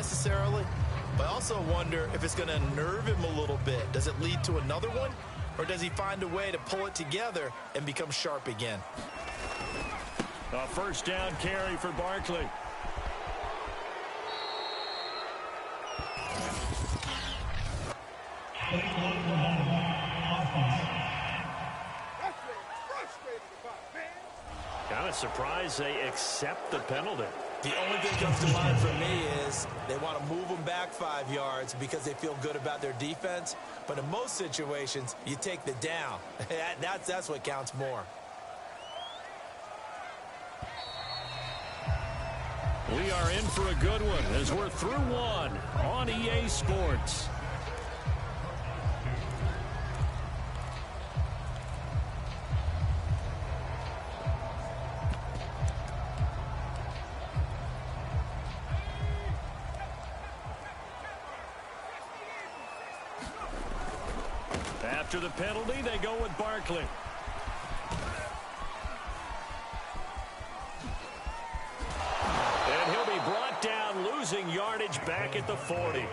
necessarily, but I also wonder if it's going to unnerve him a little bit. Does it lead to another one, or does he find a way to pull it together and become sharp again? A first down carry for Barkley. Kind of surprised they accept the penalty. The only thing that comes to mind for me is they want to move them back 5 yards because they feel good about their defense. But in most situations, you take the down. That's what counts more. We are in for a good one as we're through one on EA Sports. After the penalty, they go with Barkley. And he'll be brought down, losing yardage back at the 40.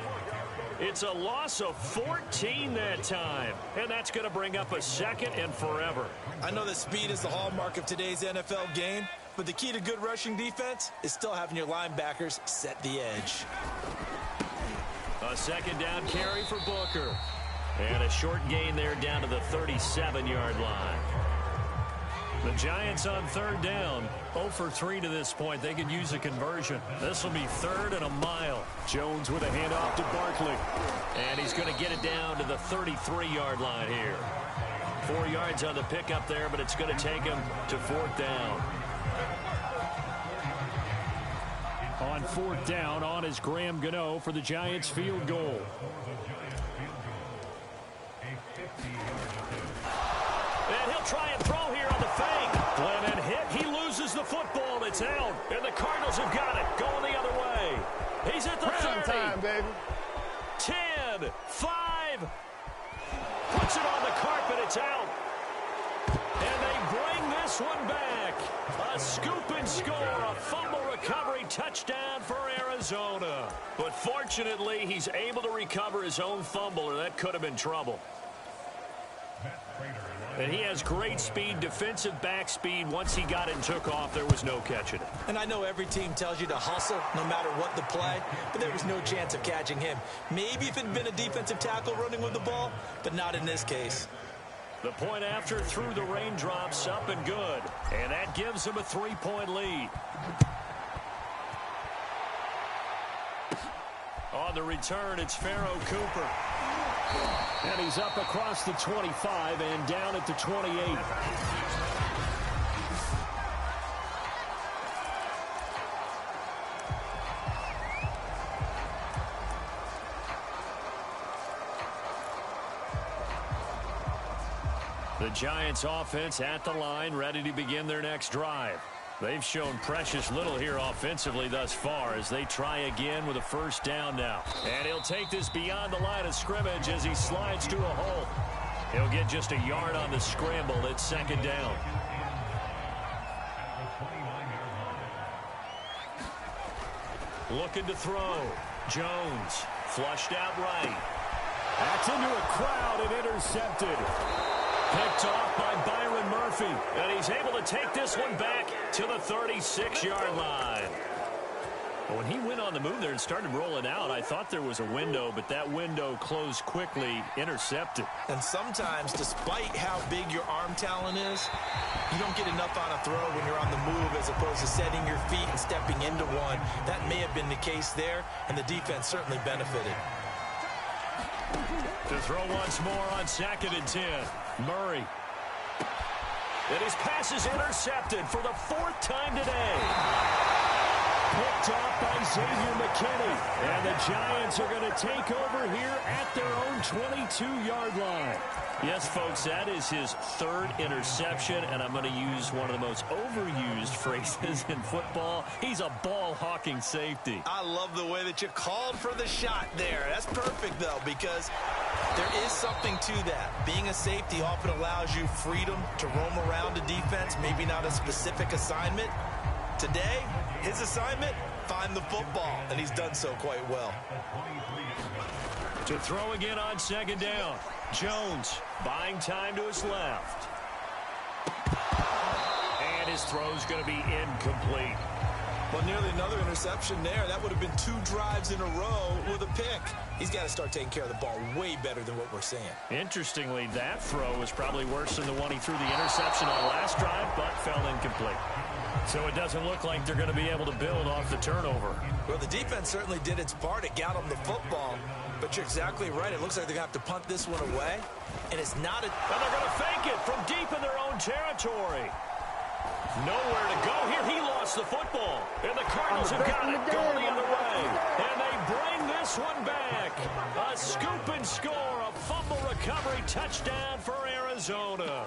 It's a loss of 14 that time, and that's going to bring up a second and forever. I know that speed is the hallmark of today's NFL game, but the key to good rushing defense is still having your linebackers set the edge. A second down carry for Booker. And a short gain there down to the 37-yard line. The Giants on third down. 0 for 3 to this point. They could use a conversion. This will be 3rd and a mile. Jones with a handoff to Barkley. And he's going to get it down to the 33-yard line here. 4 yards on the pickup there, but it's going to take him to 4th down. On 4th down, on is Graham Gano for the Giants field goal. And he'll try and throw here on the fake. Glennon hit. He loses the football. It's out. And the Cardinals have got it. Going the other way. He's at the 30. Time, baby. 10, 5. Puts it on the carpet. It's out. And they bring this one back. A scoop and score. A fumble recovery touchdown for Arizona. But fortunately, he's able to recover his own fumble, or that could have been trouble. And he has great speed, defensive back speed. Once he got it and took off, there was no catching it. And I know every team tells you to hustle no matter what the play, but there was no chance of catching him. Maybe if it had been a defensive tackle running with the ball, but not in this case. The point after through the raindrops, up and good. And that gives him a 3-point lead. On the return, it's Pharaoh Cooper. And he's up across the 25 and down at the 28. The Giants offense at the line, ready to begin their next drive. They've shown precious little here offensively thus far as they try again with a first down now. And he'll take this beyond the line of scrimmage as he slides to a hole. He'll get just a yard on the scramble. It's 2nd down. Looking to throw. Jones flushed out right. That's into a crowd and intercepted. Picked off by Byron Murphy. And he's able to take this one back to the 36-yard line. When he went on the move there and started rolling out, I thought there was a window, but that window closed quickly, intercepted. And sometimes, despite how big your arm talent is, you don't get enough on a throw when you're on the move as opposed to setting your feet and stepping into one. That may have been the case there, and the defense certainly benefited. To throw once more on 2nd and 10. Murray. And his pass is intercepted for the 4th time today. Picked off by Xavier McKinney. And the Giants are going to take over here at their own 22-yard line. Yes, folks, that is his 3rd interception, and I'm going to use one of the most overused phrases in football. He's a ball-hawking safety. I love the way that you called for the shot there. That's perfect, though, because there is something to that. Being a safety often allows you freedom to roam around a defense, maybe not a specific assignment, Today, his assignment, find the football, and he's done so quite well. To throw again on second down. Jones buying time to his left. And his throw's going to be incomplete. Well, nearly another interception there. That would have been 2 drives in a row with a pick. He's got to start taking care of the ball way better than what we're seeing. Interestingly, that throw was probably worse than the one he threw the interception on last drive, but fell incomplete. So it doesn't look like they're going to be able to build off the turnover. Well, the defense certainly did its part. It got them the football. But you're exactly right. It looks like they're going to have to punt this one away. And it's not a... And they're going to fake it from deep in their own territory. Nowhere to go here. He lost the football. And the Cardinals have got it going the other way. And they bring this one back. A scoop and score. A fumble recovery touchdown for Arizona.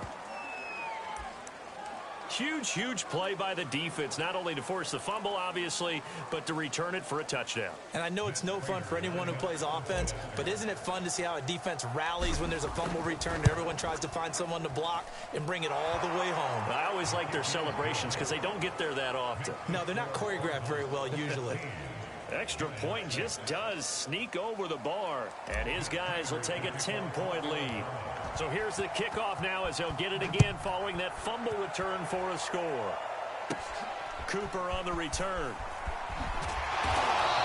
Huge play by the defense, not only to force the fumble, obviously, but to return it for a touchdown. And I know it's no fun for anyone who plays offense, but isn't it fun to see how a defense rallies when there's a fumble return and everyone tries to find someone to block and bring it all the way home? I always like their celebrations because they don't get there that often. No, they're not choreographed very well usually. Extra point just does sneak over the bar, and his guys will take a 10-point lead. So here's the kickoff now as they'll get it again following that fumble return for a score. Cooper on the return.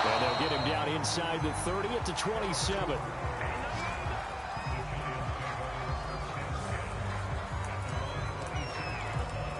And they'll get him down inside the 30 at the 27.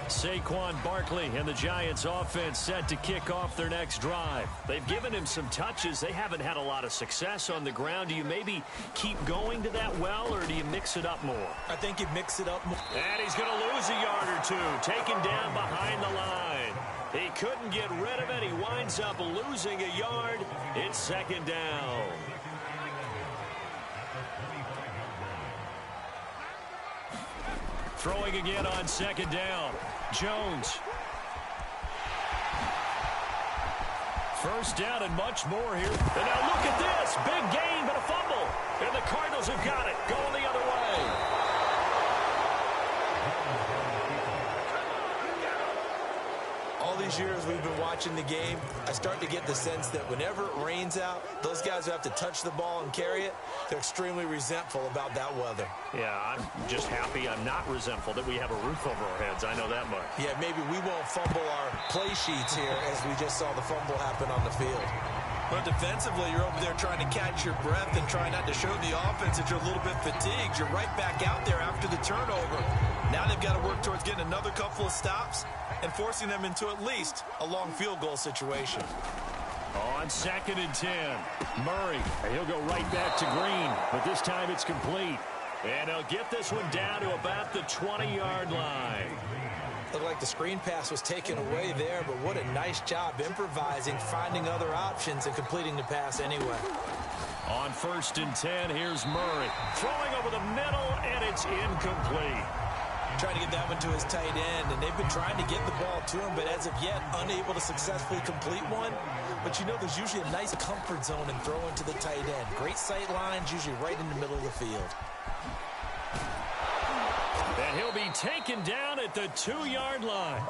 Saquon Barkley and the Giants offense set to kick off their next drive. They've given him some touches. They haven't had a lot of success on the ground. Do you maybe keep going to that well, or do you mix it up more? I think you mix it up more. And he's going to lose a yard or two, taken down behind the line. He couldn't get rid of it. He winds up losing a yard. It's second down. Throwing again on second down. Jones. First down and much more here. And now look at this. Big gain, but a fumble. And the Cardinals have got it. Going the other way. All these years we've been watching the game, I start to get the sense that whenever it rains out, those guys who have to touch the ball and carry it, they're extremely resentful about that weather. Yeah, I'm just happy I'm not resentful that we have a roof over our heads. I know that much. Yeah, maybe we won't fumble our play sheets here as we just saw the fumble happen on the field. But defensively, you're over there trying to catch your breath and try not to show the offense that you're a little bit fatigued. You're right back out there after the turnover. Now they've got to work towards getting another couple of stops and forcing them into at least a long field goal situation. On 2nd and 10, Murray. He'll go right back to Green, but this time it's complete. And he'll get this one down to about the 20-yard line. Looked like the screen pass was taken away there, but what a nice job improvising, finding other options, and completing the pass anyway. On 1st and 10, here's Murray. Throwing over the middle, and it's incomplete. Trying to get that one to his tight end, and they've been trying to get the ball to him, but as of yet, unable to successfully complete one. But you know, there's usually a nice comfort zone in throwing to the tight end. Great sight lines, usually right in the middle of the field. And he'll be taken down at the 2-yard line.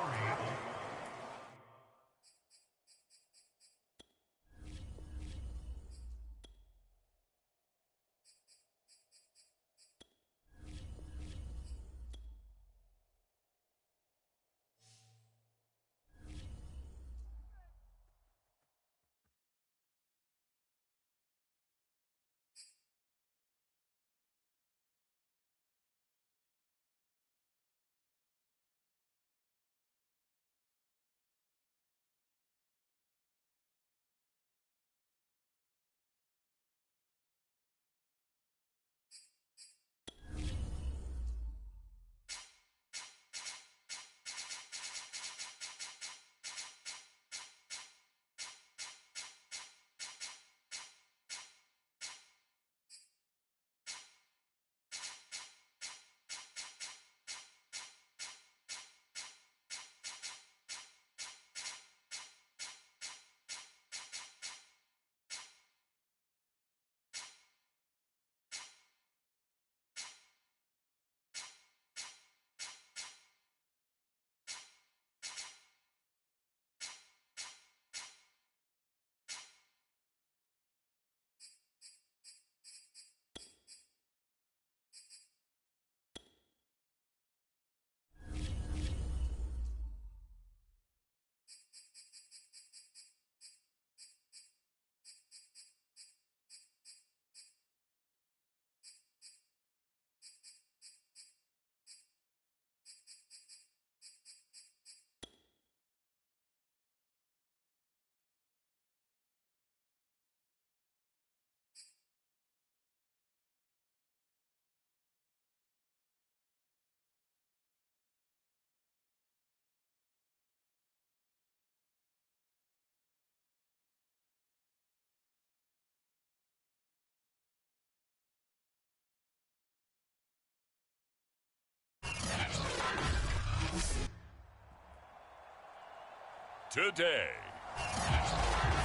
Today,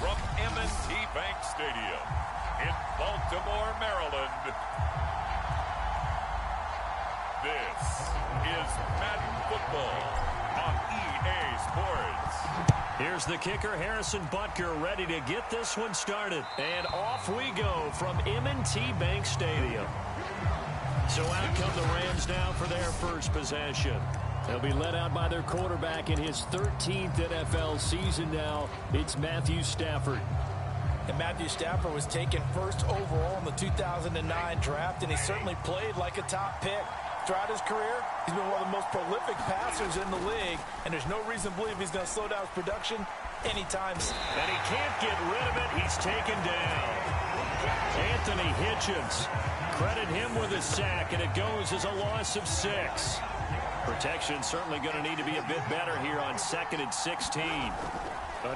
from M&T Bank Stadium in Baltimore, Maryland, this is Madden Football on EA Sports. Here's the kicker, Harrison Butker, ready to get this one started. And off we go from M&T Bank Stadium. So out come the Rams now for their first possession. They'll be led out by their quarterback in his 13th NFL season now. It's Matthew Stafford. And Matthew Stafford was taken first overall in the 2009 draft, and he certainly played like a top pick. Throughout his career, he's been one of the most prolific passers in the league, and there's no reason to believe he's going to slow down his production anytime soon. And he can't get rid of it. He's taken down. Anthony Hitchens. Credit him with a sack, and it goes as a loss of 6. Protection certainly going to need to be a bit better here on 2nd and 16.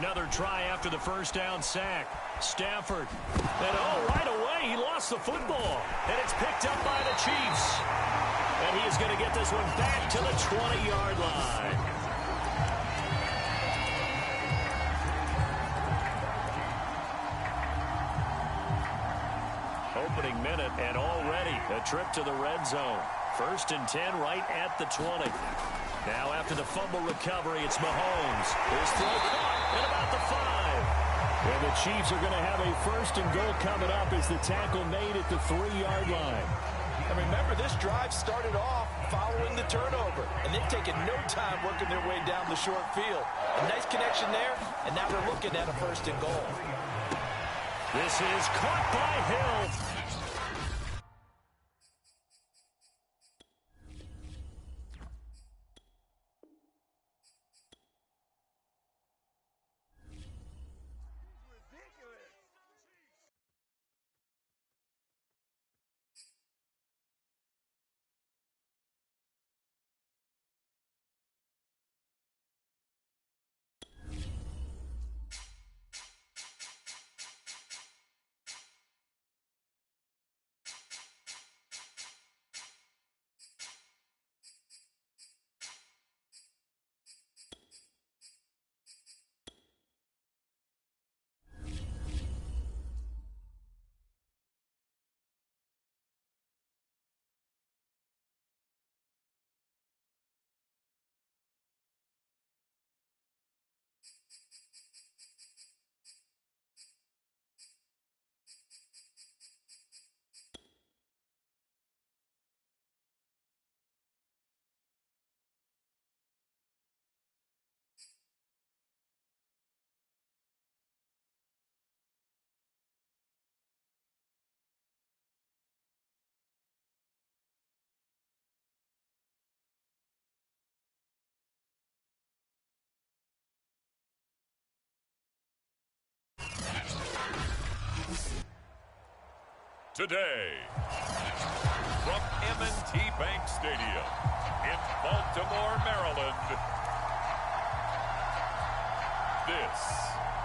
Another try after the first down sack. Stafford. And right away, he lost the football. And it's picked up by the Chiefs. And he is going to get this one back to the 20-yard line. Opening minute, and already a trip to the red zone. 1st and 10 right at the 20. Now after the fumble recovery, it's Mahomes. His throw caught at about the 5. And the Chiefs are going to have a 1st and goal coming up as the tackle made at the 3-yard line. And remember, this drive started off following the turnover, and they've taken no time working their way down the short field. A nice connection there, and now they're looking at a 1st and goal. This is caught by Hill. Today, from M&T Bank Stadium in Baltimore, Maryland, this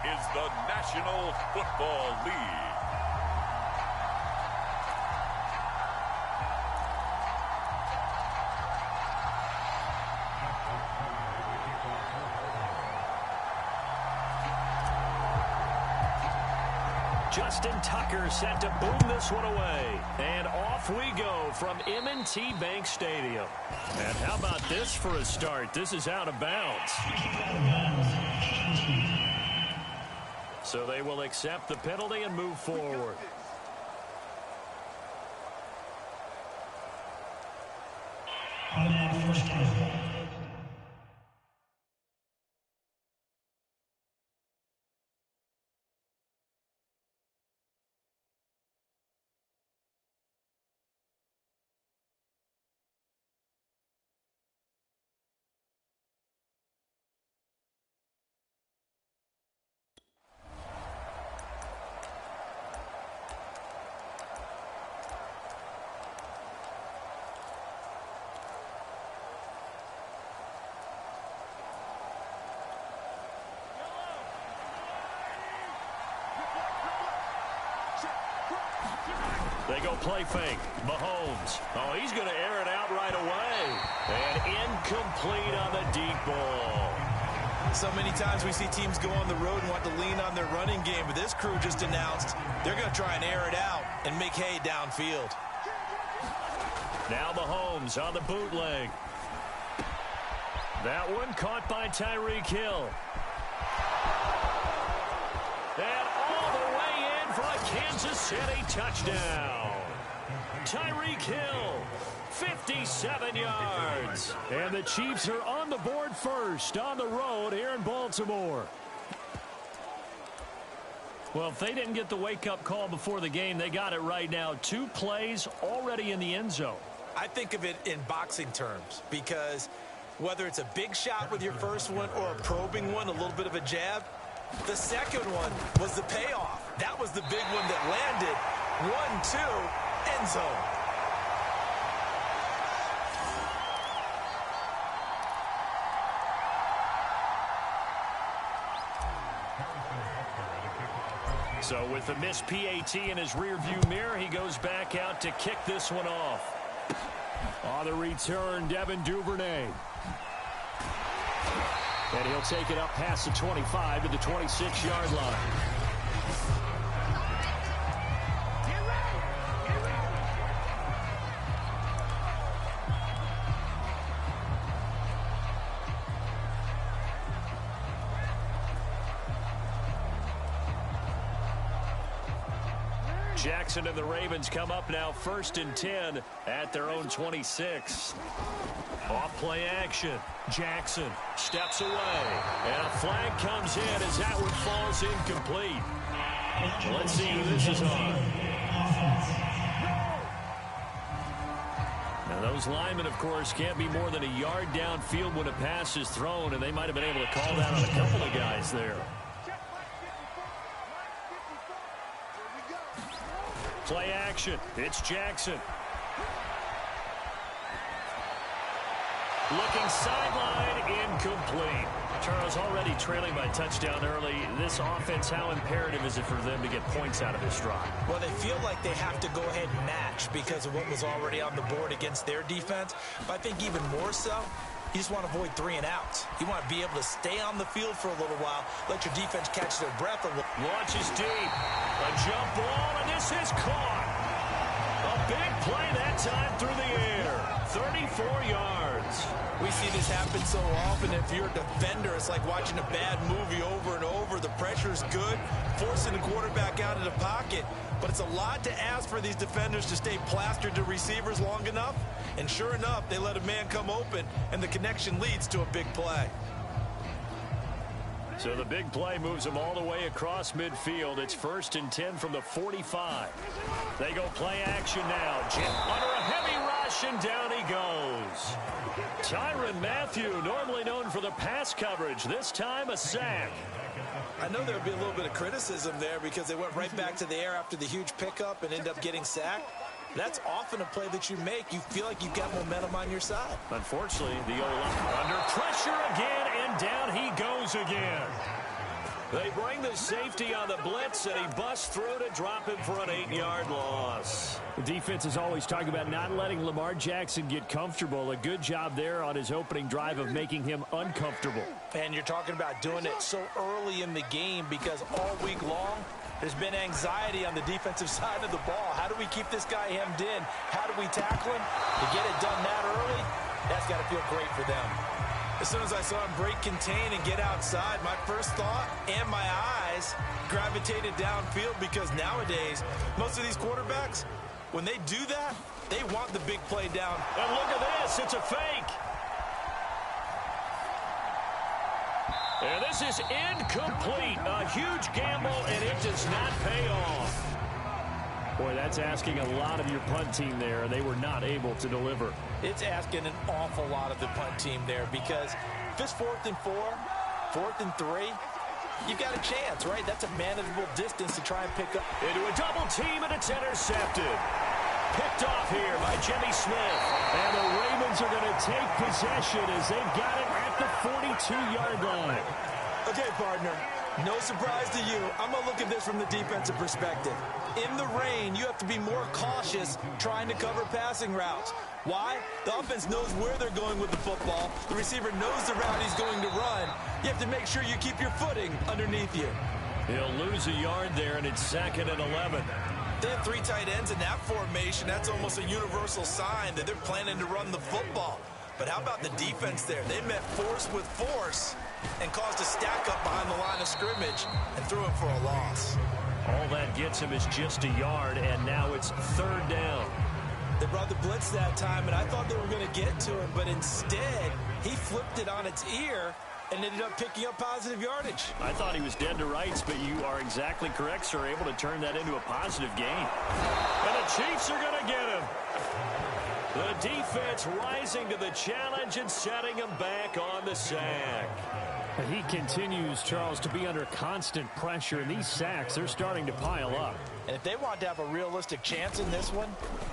is the National Football League. Justin Tucker set to boom this one away. And off we go from M&T Bank Stadium. And how about this for a start? This is out of bounds. So they will accept the penalty and move forward. They go play fake. Mahomes. Oh, he's going to air it out right away. And incomplete on the deep ball. So many times we see teams go on the road and want to lean on their running game, but this crew just announced they're going to try and air it out and make hay downfield. Now Mahomes on the bootleg. That one caught by Tyreek Hill. And all the way in for a Kansas City touchdown. Tyreek Hill, 57 yards. And the Chiefs are on the board first on the road here in Baltimore. Well, if they didn't get the wake-up call before the game, they got it right now. 2 plays already in the end zone. I think of it in boxing terms because whether it's a big shot with your first one or a probing one, a little bit of a jab, the second one was the payoff. That was the big one that landed. 1-2, end zone. So with the missed PAT in his rearview mirror, he goes back out to kick this one off. On the return, Devin Duvernay. And he'll take it up past the 25 to the 26-yard line. Jackson and the Ravens come up now 1st and 10 at their own 26. Off play action. Jackson steps away. And a flag comes in as that one falls incomplete. Let's see who this is on. Now those linemen, of course, can't be more than a yard downfield when a pass is thrown, and they might have been able to call that on a couple of guys there. Play action. It's Jackson. Looking sideline, incomplete. Charles already trailing by touchdown early. This offense, how imperative is it for them to get points out of this drive? Well, they feel like they have to go ahead and match because of what was already on the board against their defense. But I think even more so, you just want to avoid 3 and outs. You want to be able to stay on the field for a little while, let your defense catch their breath a little. Launches deep. A jump ball, and this is caught. A big play that time through the air. 34 yards. We see this happen so often. If you're a defender, it's like watching a bad movie over and over. The pressure's good, forcing the quarterback out of the pocket. But it's a lot to ask for these defenders to stay plastered to receivers long enough. And sure enough, they let a man come open, and the connection leads to a big play. So the big play moves them all the way across midfield. It's 1st and 10 from the 45. They go play action now. Under a heavy rush, and down he goes. Tyrann Mathieu, normally known for the pass coverage, this time a sack. I know there would be a little bit of criticism there because they went right back to the air after the huge pickup and end up getting sacked. That's often a play that you make. You feel like you've got momentum on your side. Unfortunately, the O-line under pressure again, and down he goes again. They bring the safety on the blitz, and he busts through to drop him for an 8-yard loss. The defense is always talking about not letting Lamar Jackson get comfortable. A good job there on his opening drive of making him uncomfortable. And you're talking about doing it so early in the game because all week long, there's been anxiety on the defensive side of the ball. How do we keep this guy hemmed in? How do we tackle him? To get it done that early, that's got to feel great for them. As soon as I saw him break contain and get outside, my first thought and my eyes gravitated downfield because nowadays, most of these quarterbacks, when they do that, they want the big play down. And look at this. It's a fake. And this is incomplete. A huge gamble, and it does not pay off. Boy, that's asking a lot of your punt team there. They were not able to deliver. It's asking an awful lot of the punt team there because if it's 4th and 4, 4th and 3, you've got a chance, right? That's a manageable distance to try and pick up. Into a double team, and it's intercepted. Picked off here by Jimmy Smith. And the Ravens are going to take possession as they've got it at the 42-yard line. Okay, partner, No surprise to you. I'm going to look at this from the defensive perspective. In the rain, you have to be more cautious trying to cover passing routes. Why? The offense knows where they're going with the football. The receiver knows the route he's going to run. You have to make sure you keep your footing underneath you. He'll lose a yard there, and it's 2nd and 11. They have 3 tight ends in that formation. That's almost a universal sign that they're planning to run the football. But how about the defense there? They met force with force and caused a stack up behind the line of scrimmage and threw him for a loss. All that gets him is just a yard, and now it's 3rd down. They brought the blitz that time, and I thought they were going to get to him, but instead, he flipped it on its ear and ended up picking up positive yardage. I thought he was dead to rights, but you are exactly correct, sir, able to turn that into a positive gain. And the Chiefs are going to get him. The defense rising to the challenge and setting him back on the sack. He continues, Charles, to be under constant pressure, and these sacks, they're starting to pile up. And if they want to have a realistic chance in this one,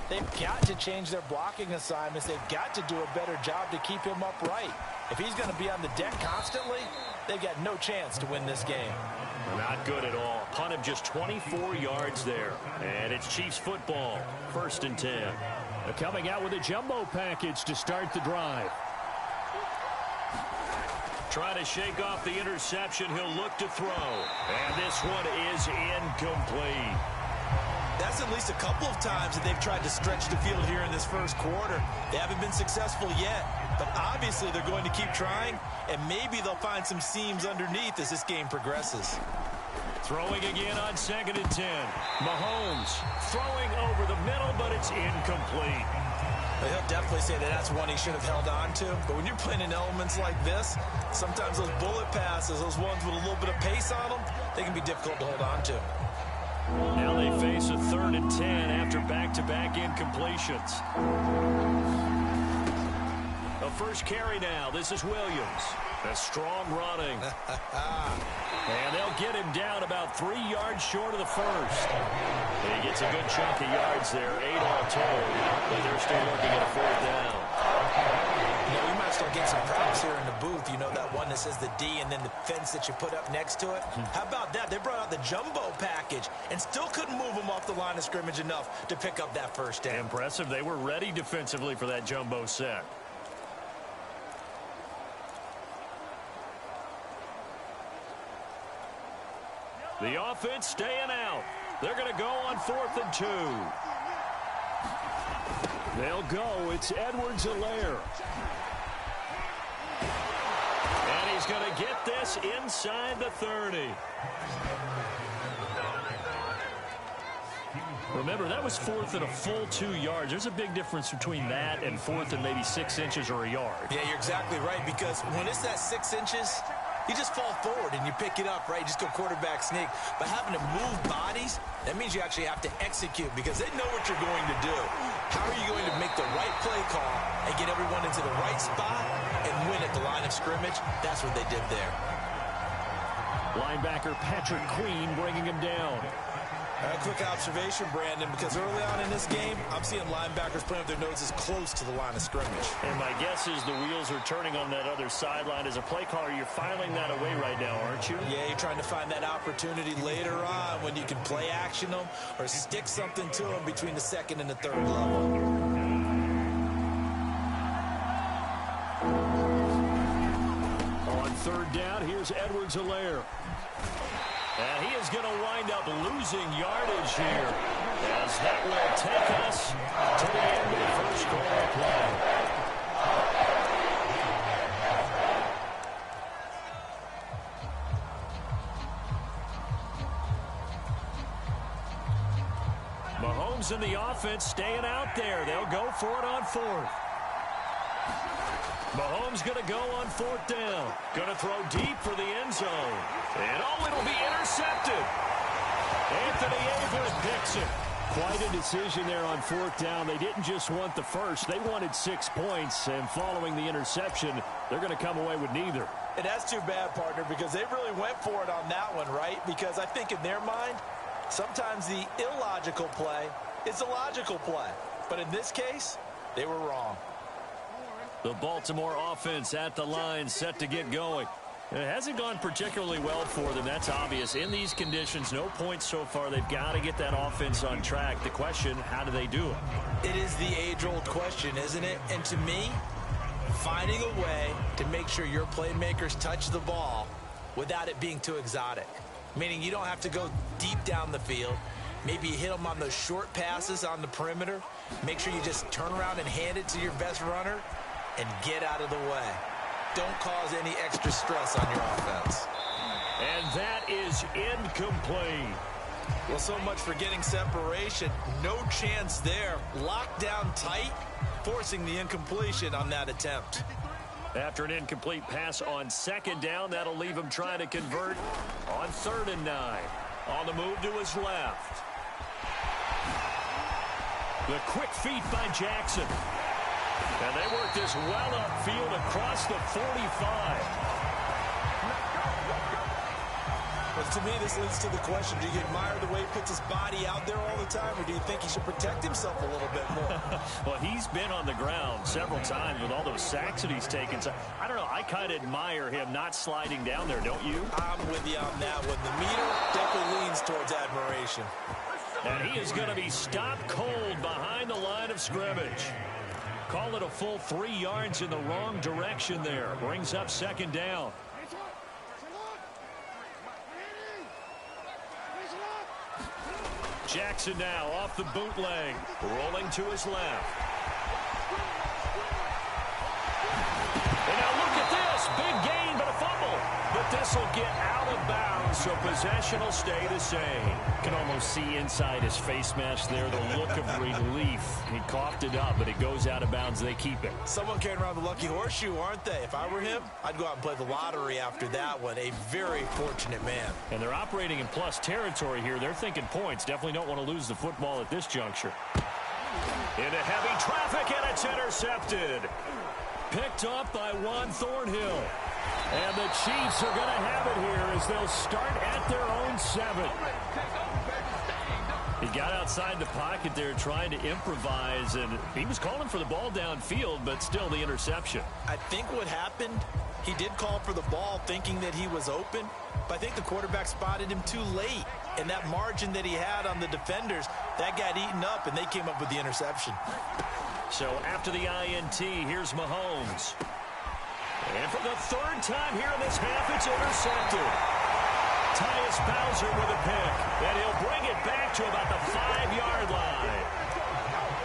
they've got to change their blocking assignments. They've got to do a better job to keep him upright. If he's going to be on the deck constantly, they've got no chance to win this game. Not good at all. Punt of just 24 yards there. And it's Chiefs football, 1st and 10. They're coming out with a jumbo package to start the drive. Trying to shake off the interception. He'll look to throw. And this one is incomplete. That's at least a couple of times that they've tried to stretch the field here in this first quarter. They haven't been successful yet. But obviously they're going to keep trying, and maybe they'll find some seams underneath as this game progresses. Throwing again on 2nd and 10. Mahomes throwing over the middle, but it's incomplete. He'll definitely say that that's one he should have held on to. But when you're playing in elements like this, sometimes those bullet passes, those ones with a little bit of pace on them, they can be difficult to hold on to. Now they face a 3rd and 10 after back-to-back incompletions. A first carry now. This is Williams. A strong running. And they'll get him down about 3 yards short of the first. And he gets a good chunk of yards there, 8 all told. But they're still looking at a 4th down. You know, we might start getting some props here in the booth. You know, that one that says the D and then the fence that you put up next to it? How about that? They brought out the jumbo package and still couldn't move them off the line of scrimmage enough to pick up that first down. Impressive. They were ready defensively for that jumbo set. The offense staying out. They're going to go on 4th and 2. They'll go. It's Edwards-Helaire. And he's going to get this inside the 30. Remember, that was 4th and a full 2 yards. There's a big difference between that and 4th and maybe 6 inches or a yard. Yeah, you're exactly right, because when it's that 6 inches, you just fall forward and you pick it up, right? You just go quarterback sneak. But having to move bodies, that means you actually have to execute because they know what you're going to do. How are you going to make the right play call and get everyone into the right spot and win at the line of scrimmage? That's what they did there. Linebacker Patrick Queen bringing him down. A quick observation, Brandon, because early on in this game, I'm seeing linebackers putting up their noses close to the line of scrimmage. And my guess is the wheels are turning on that other sideline. As a play caller, you're filing that away right now, aren't you? Yeah, you're trying to find that opportunity later on when you can play action them or stick something to them between the 2nd and the 3rd level. On 3rd down, here's Edwards-Helaire. And he is going to wind up losing yardage here, as that will take us to the end of the first quarter play. Mahomes and the offense staying out there. They'll go for it on 4th. Mahomes going to go on 4th down. Going to throw deep for the end zone. And it'll be intercepted. Anthony Averett picks it. Quite a decision there on 4th down. They didn't just want the first. They wanted 6 points. And following the interception, they're going to come away with neither. And that's too bad, partner, because they really went for it on that one, right? Because I think in their mind, sometimes the illogical play is a logical play. But in this case, they were wrong. The Baltimore offense at the line, set to get going. It hasn't gone particularly well for them. That's obvious. In these conditions, no points so far. They've got to get that offense on track. The question, how do they do it? It is the age-old question, isn't it? And to me, finding a way to make sure your playmakers touch the ball without it being too exotic. Meaning you don't have to go deep down the field. Maybe you hit them on those short passes on the perimeter. Make sure you just turn around and hand it to your best runner and get out of the way. Don't cause any extra stress on your offense. And that is incomplete. Well, so much for getting separation. No chance there. Locked down tight, forcing the incompletion on that attempt. After an incomplete pass on second down, that'll leave him trying to convert on 3rd and 9. On the move to his left. The quick feet by Jackson. And they work this well upfield across the 45. But to me, this leads to the question, do you admire the way he puts his body out there all the time, or do you think he should protect himself a little bit more? Well, he's been on the ground several times with all those sacks that he's taken. So, I don't know, I kind of admire him not sliding down there, don't you? I'm with you on that one. The meter definitely leans towards admiration. And he is going to be stopped cold behind the line of scrimmage. Call it a full 3 yards in the wrong direction there. Brings up 2nd down. Jackson now off the bootleg, rolling to his left. And now look at this, big gain but a fumble. But this will get out of bounds, so possession will stay the same. Can almost see inside his face mask there, the look of relief. He coughed it up, but it goes out of bounds. They keep it. Someone carrying around the lucky horseshoe, aren't they? If I were him, I'd go out and play the lottery after that one. A very fortunate man. And they're operating in plus territory here. They're thinking points. Definitely don't want to lose the football at this juncture. Into heavy traffic, and it's intercepted. Picked up by Juan Thornhill. And the Chiefs are going to have it here as they'll start at their own 7. He got outside the pocket there trying to improvise, and he was calling for the ball downfield, but still the interception. I think what happened, he did call for the ball thinking that he was open, but I think the quarterback spotted him too late. And that margin that he had on the defenders, that got eaten up, and they came up with the interception. So after the INT, here's Mahomes. And for the 3rd time here in this half, it's intercepted. Tyus Bowser with a pick, and he'll bring it back to about the 5-yard line.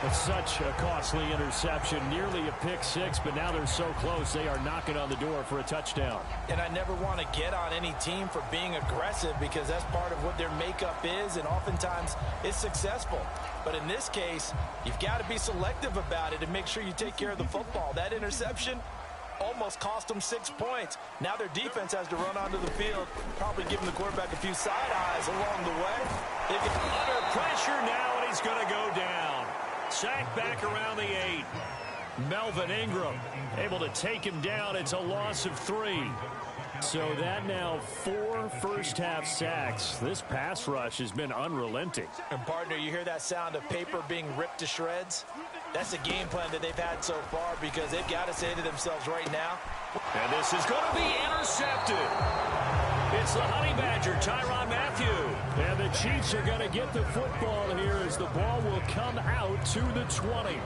It's such a costly interception, nearly a pick 6, but now they're so close, they are knocking on the door for a touchdown. And I never want to get on any team for being aggressive because that's part of what their makeup is, and oftentimes it's successful. But in this case, you've got to be selective about it and make sure you take care of the football. That interception almost cost them 6 points. Now their defense has to run onto the field, probably giving the quarterback a few side eyes along the way. They get under pressure now, and he's going to go down. Sacked back around the 8. Melvin Ingram able to take him down. It's a loss of 3. So that now 4 first-half sacks. This pass rush has been unrelenting. And, partner, you hear that sound of paper being ripped to shreds? That's a game plan that they've had so far because they've got to say to themselves right now. And this is going to be intercepted. It's the Honey Badger, Tyrann Mathieu. And the Chiefs are going to get the football here as the ball will come out to the 20.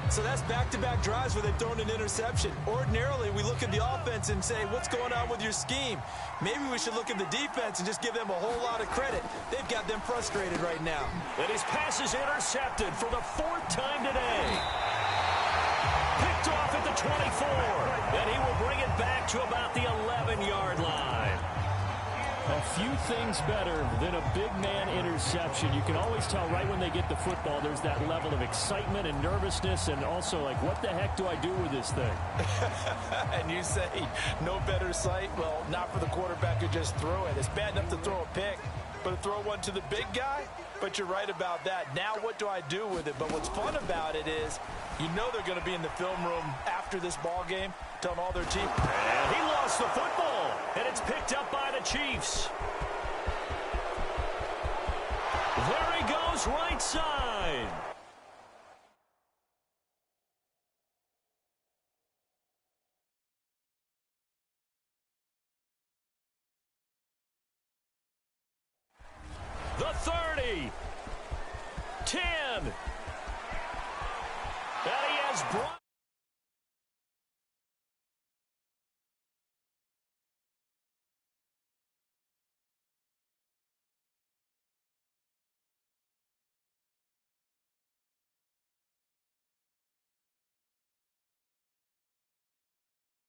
So that's back-to-back drives where they've thrown an interception. Ordinarily, we look at the offense and say, what's going on with your scheme? Maybe we should look at the defense and just give them a whole lot of credit. They've got them frustrated right now. And his pass is intercepted for the 4th time today. Picked off at the 24. And he will bring it back to about the 11-yard line. A few things better than a big man interception. You can always tell right when they get the football, there's that level of excitement and nervousness, and also like, what the heck do I do with this thing? And you say, no better sight? Well, not for the quarterback who just threw it. It's bad enough to throw a pick, but to throw one to the big guy? But you're right about that. Now what do I do with it? But what's fun about it is, you know they're going to be in the film room after this ball game, telling all their team. And he lost the football, and it's picked up by the Chiefs. There he goes, right side. 10. And he has brought...